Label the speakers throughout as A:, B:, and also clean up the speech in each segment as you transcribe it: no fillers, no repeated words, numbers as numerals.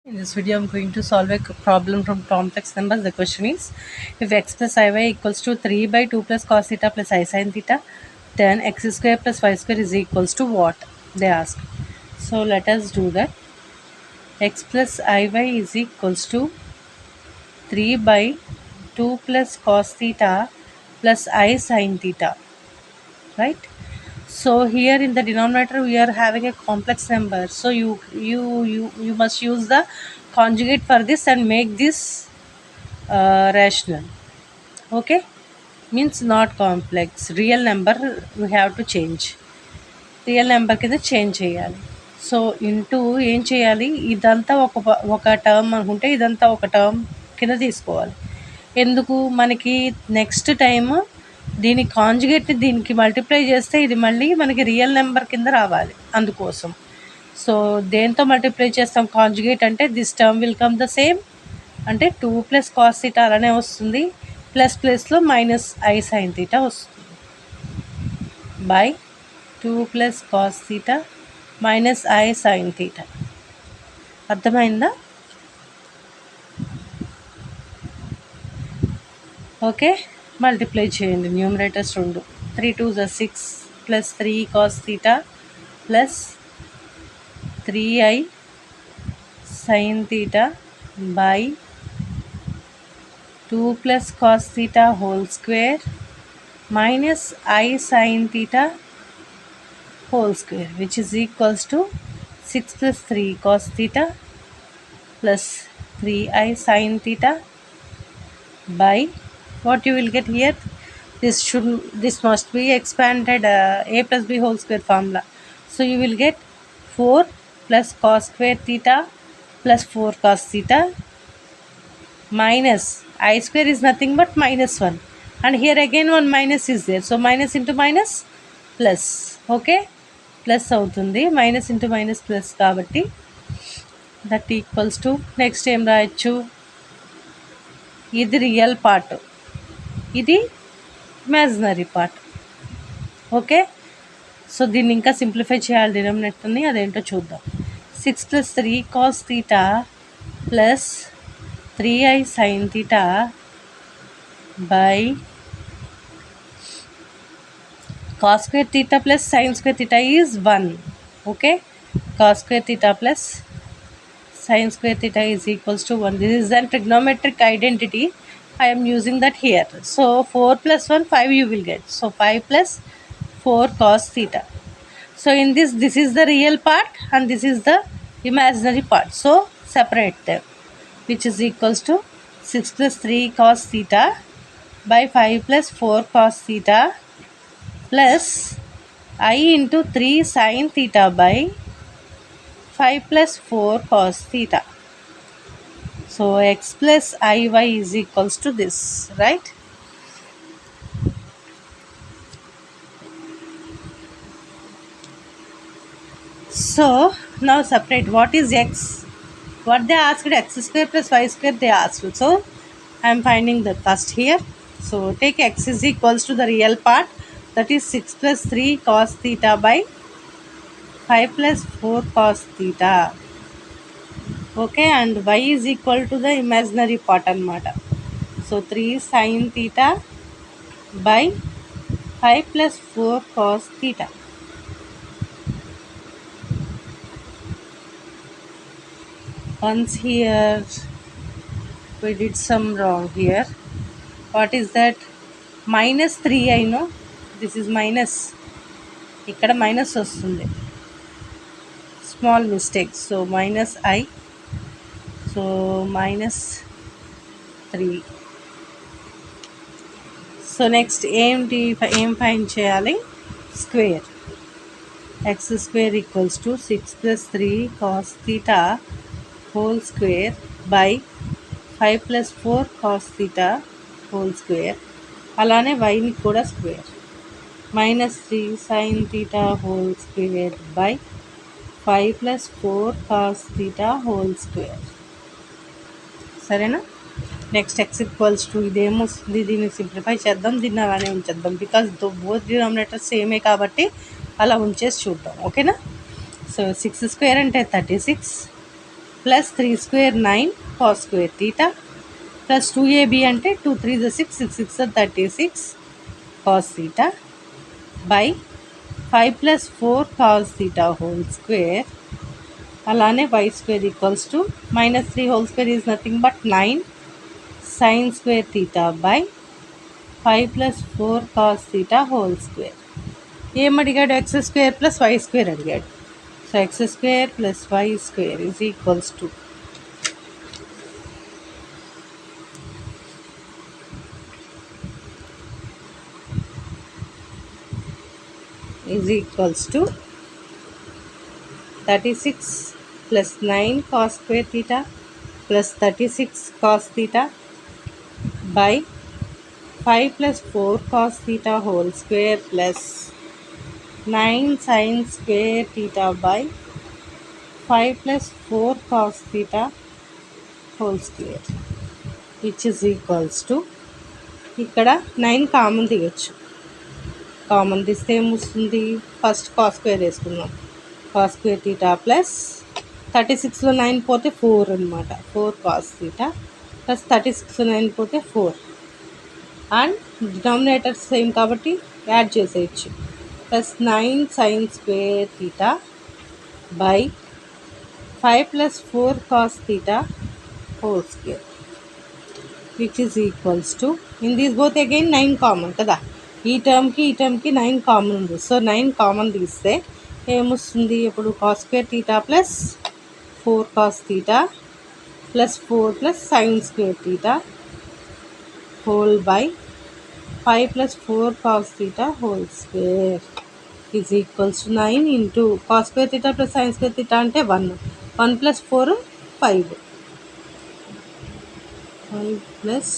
A: In this video, I'm going to solve a problem from complex numbers. The question is, if x plus iy equals to 3 by 2 plus cos theta plus I sin theta, then x square plus y square is equals to what? They ask. So let us do that. X plus iy is equals to 3 by 2 plus cos theta plus I sin theta, right? So here in the denominator we are having a complex number. So you must use the conjugate for this and make this rational. Okay, means not complex. Real number we have to change. Real number కింద change చేయాలి. So into ఏం చేయాలి, ఇదంతా ఒక term అనుకుంటే ఇదంతా ఒక term కింద తీసుకోవాలి. ఎందుకు, మనకి నెక్స్ట్ టైం దీని కాంజుగేట్ని దీనికి మల్టిప్లై చేస్తే ఇది మళ్ళీ మనకి రియల్ నెంబర్ కింద రావాలి, అందుకోసం. సో దేంతో మల్టిప్లై చేస్తాం కాంజుగేట్ అంటే, this term will come the same, అంటే 2 ప్లస్ కాస్ థీటా అలానే వస్తుంది, ప్లస్ ప్లస్లో మైనస్ ఐ సైన్ థీటా వస్తుంది by 2 plus cos theta minus I sine theta. అర్థమైందా? ఓకే, మల్టిప్లై చేయండి numerators 2. 3 2 6 plus 3 cos theta plus 3i sine theta by 2 plus cos theta whole square minus I sine theta whole square, which is equals to 6 plus 3 cos theta plus 3i sin theta by what you will get here. This must be expanded a plus b whole square formula. So you will get 4 plus cos square theta plus 4 cos theta minus I square is nothing but minus 1, and here again one minus is there, so minus into minus plus. Okay, plus అవుతుంది, minus into minus plus కాబట్టి that equals to, next ఏం రాయొచ్చు, ఇది real part, ఇది imaginary part. Okay, so దీన్ని ఇంకా simplify చేయాలి డినామినేటర్ని, అదేంటో చూద్దాం. 6 plus 3 cos theta plus 3i sine theta by cos square theta plus sin square theta is 1. Okay, cos square theta plus sin square theta is equals to 1. This is a trigonometric identity, I am using that here. So 4 plus 1 5 you will get, so 5 plus 4 cos theta. So in this is the real part and this is the imaginary part, so separate them, which is equals to 6 plus 3 cos theta by 5 plus 4 cos theta plus I into 3 sin theta by 5 plus 4 cos theta. So x plus iy is equals to this, right? So now separate what is x, what they asked, x square plus y square they asked. So I am finding the first here. So take x is equals to the real part, that is 6 plus 3 cos theta by 5 plus 4 cos theta. Okay, and y is equal to the imaginary part anamata. So 3 sin theta by 5 plus 4 cos theta. Once here we did some wrong here. What is that? Minus 3i, no? This is minus, ఇక్కడ minus వస్తుంది, small mistake. So minus I, so minus 3. So next ఏం find చేయాలి, square. X square equals to 6 plus 3 cos theta whole square by 5 plus 4 cos theta whole square, అలానే వైని కూడా square, minus 3 sin theta whole square by 5 plus 4 cos theta whole square. సరేనా? Next x equals to, ఇదేమొస్తుంది, దీన్ని simplify చేద్దాం, దీన్ని అలానే ఉంచేద్దాం, because both denominators సేమే కాబట్టి అలా ఉంచేసి చూద్దాం. ఓకేనా? సో 6 స్క్వేర్ అంటే 36 plus 3 square 9 cos square theta plus 2ab అంటే 2 3 6 6 6 36 cos theta by 5 plus 4 cos theta whole square. అలానే y square equals to minus 3 whole square is nothing but 9 sine square theta by 5 plus 4 cos theta whole square. ఏం అడిగాడు? X square plus y square అడిగాడు. So x square plus y square is equals to is equals to 36 plus 9 cos square theta plus 36 cos theta by 5 plus 4 cos theta whole square plus 9 sin square theta by 5 plus 4 cos theta whole square which is equals to ఇక్కడ 9 common తీయచ్చు. Common తీస్తే ఏమొస్తుంది? First cos square వేసుకుందాం. Cos square theta plus 36లో 9 పోతే 4 అనమాట. 4 cos theta plus 36లో 9 పోతే 4 and denominator same కాబట్టి add చేసేయచ్చు. Plus 9 sine square theta by 5 plus 4 cos theta whole square which is equals to in these both again 9 common కదా. ఈ టర్మ్కి 9 common ఉంది. So 9 common తీస్తే ఏమొస్తుంది? ఇప్పుడు cos square theta plus 4 cos theta plus 4 plus sign square theta whole by 5 plus 4 cos theta whole square is equals to 9 into cos square theta plus sign square theta అంటే 1 plus 4 5 plus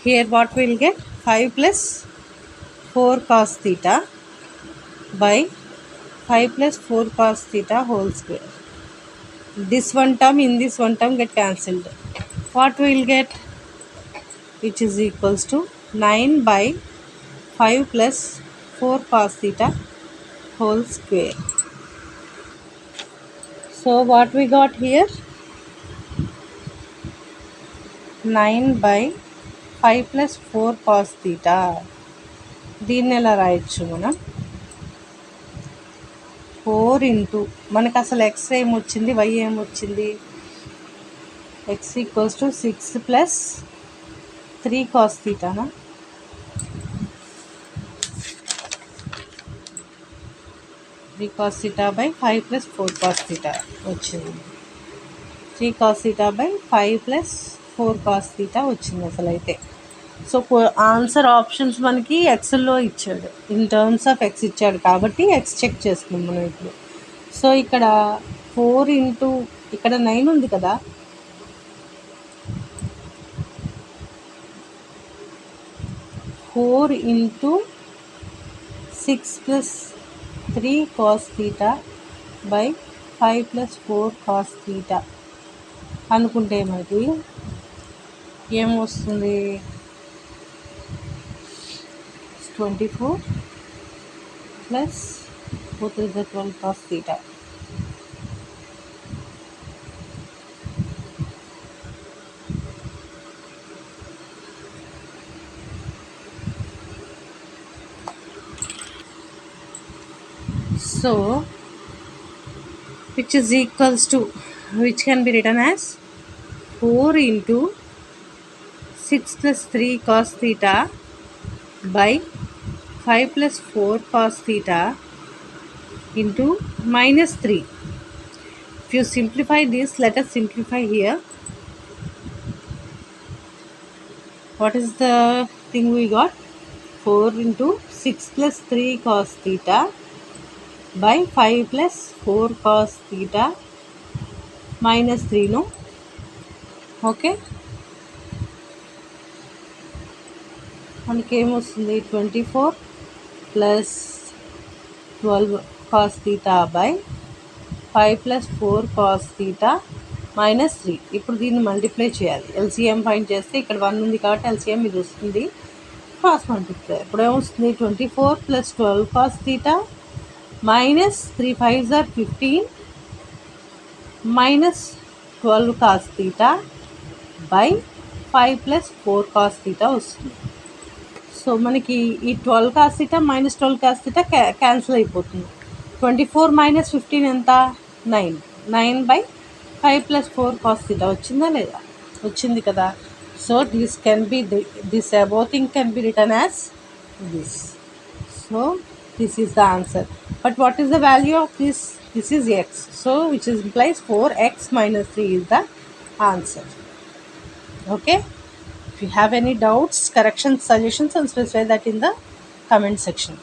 A: here what we will get? 5 plus 4 cos theta by 5 plus 4 cos theta whole square. This one term in this one term get cancelled. What we will get? Which is equals to 9 by 5 plus 4 cos theta whole square. So what we got here? 9 by 5 plus 4 cos theta. దీన్ని ఎలా రాయొచ్చు మనం? 4 into మనకు అసలు X ఏమొచ్చింది, y ఏమొచ్చింది? X equals to 6 plus 3 cos థీటానా? 3 cos theta by 5 plus 4 cos theta వచ్చింది. 3 cos theta by 5 plus 4 cos theta వచ్చింది అసలు అయితే. సో ఆన్సర్ ఆప్షన్స్ మనకి ఎక్స్లో ఇచ్చాడు, ఇన్ టర్మ్స్ ఆఫ్ ఎక్స్ ఇచ్చాడు కాబట్టి ఎక్స్ చెక్ చేస్తున్నాం మనం ఇప్పుడు. సో ఇక్కడ 4 ఇంటూ ఇక్కడ 9 ఉంది కదా, 4 into 6 plus 3 cos theta by 5 plus 4 cos theta అనుకుంటే మనకి ఏమొస్తుంది? 24 plus 4 3 12 cos theta. So which is equals to, which can be written as 4 into 6 plus 3 cos theta by 5 plus 4 cos theta into minus 3. If you simplify this, let us simplify here. What is the thing we got? 4 into 6 plus 3 cos theta by 5 plus 4 cos theta minus 3, no? Okay. మనకి ఏమొస్తుంది? 24 plus 12 cos theta by 5 plus 4 cos theta minus 3. ఇప్పుడు దీన్ని multiply చేయాలి. LCM find చేస్తే ఇక్కడ 1 ఉంది కాబట్టి LCM ఇది వస్తుంది. Cross multiply. ఇప్పుడు ఏమొస్తుంది 24 + 12 cos theta minus 3 5s are 15 minus 12 cos theta by 5 + 4 cos theta వస్తుంది. సో మనకి ఈ 12 cos theta minus 12 cos theta cancel అయిపోతుంది. 24 minus 15 ఎంత? 9. 9 by 5 + 4 cos theta వచ్చిందా లేదా? వచ్చింది కదా. So this above thing can be written as this. So this is the answer. But what is the value of this? This is x. So which implies 4x minus 3 is the answer. Okay. If you have any doubts, corrections, suggestions, and specify that in the comment section.